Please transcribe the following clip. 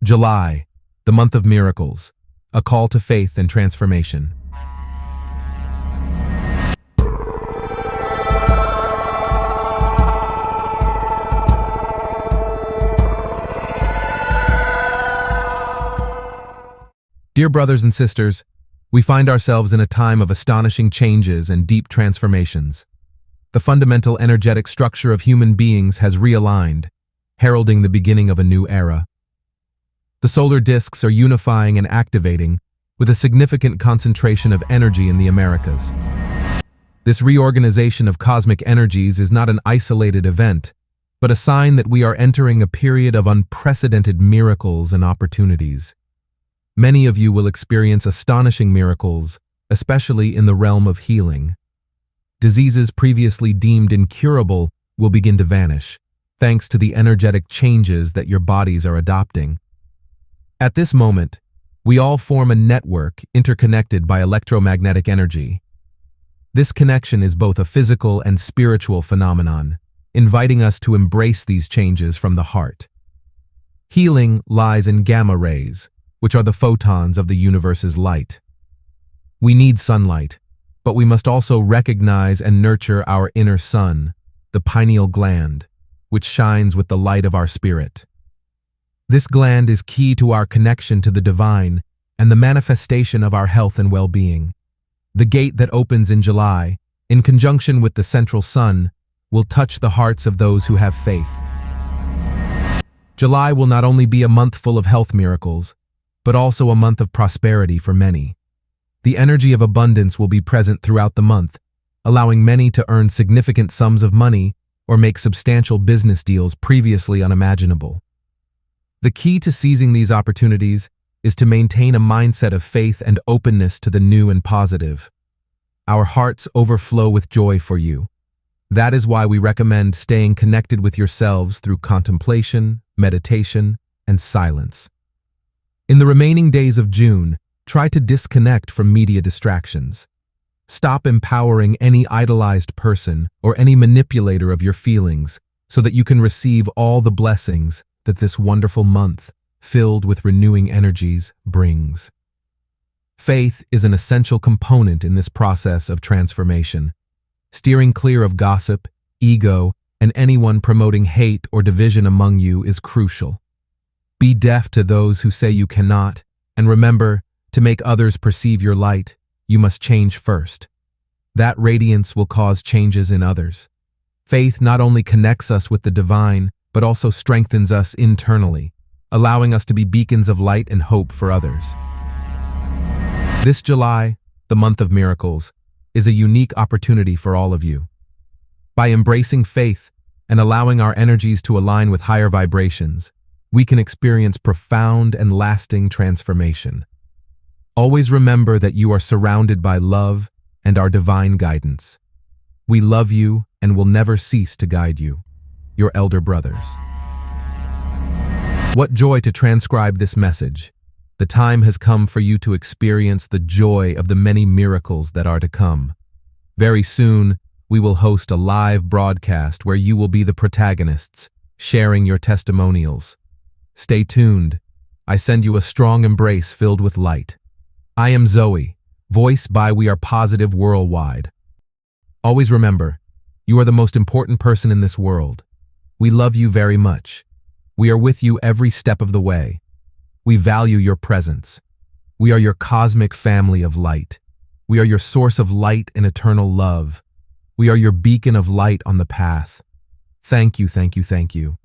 July, the month of miracles, a call to faith and transformation. Dear brothers and sisters, we find ourselves in a time of astonishing changes and deep transformations. The fundamental energetic structure of human beings has realigned, heralding the beginning of a new era. The solar disks are unifying and activating, with a significant concentration of energy in the Americas. This reorganization of cosmic energies is not an isolated event, but a sign that we are entering a period of unprecedented miracles and opportunities. Many of you will experience astonishing miracles, especially in the realm of healing. Diseases previously deemed incurable will begin to vanish, thanks to the energetic changes that your bodies are adopting. At this moment, we all form a network interconnected by electromagnetic energy. This connection is both a physical and spiritual phenomenon, inviting us to embrace these changes from the heart. Healing lies in gamma rays, which are the photons of the universe's light. We need sunlight, but we must also recognize and nurture our inner sun, the pineal gland, which shines with the light of our spirit. This gland is key to our connection to the divine and the manifestation of our health and well-being. The gate that opens in July, in conjunction with the central sun, will touch the hearts of those who have faith. July will not only be a month full of health miracles, but also a month of prosperity for many. The energy of abundance will be present throughout the month, allowing many to earn significant sums of money or make substantial business deals previously unimaginable. The key to seizing these opportunities is to maintain a mindset of faith and openness to the new and positive. Our hearts overflow with joy for you. That is why we recommend staying connected with yourselves through contemplation, meditation, and silence. In the remaining days of June, try to disconnect from media distractions. Stop empowering any idolized person or any manipulator of your feelings so that you can receive all the blessings that this wonderful month, filled with renewing energies, brings. Faith is an essential component in this process of transformation. Steering clear of gossip, ego, and anyone promoting hate or division among you is crucial. Be deaf to those who say you cannot, and remember, to make others perceive your light, you must change first. That radiance will cause changes in others. Faith not only connects us with the divine, but also strengthens us internally, allowing us to be beacons of light and hope for others. This July, the month of miracles, is a unique opportunity for all of you. By embracing faith and allowing our energies to align with higher vibrations, we can experience profound and lasting transformation. Always remember that you are surrounded by love and our divine guidance. We love you and will never cease to guide you. Your elder brothers. What joy to transcribe this message. The time has come for you to experience the joy of the many miracles that are to come. Very soon, we will host a live broadcast where you will be the protagonists, sharing your testimonials. Stay tuned. I send you a strong embrace filled with light. I am Zoe, voice by We Are Positive Worldwide. Always remember, you are the most important person in this world. We love you very much. We are with you every step of the way. We value your presence. We are your cosmic family of light. We are your source of light and eternal love. We are your beacon of light on the path. Thank you, thank you, thank you.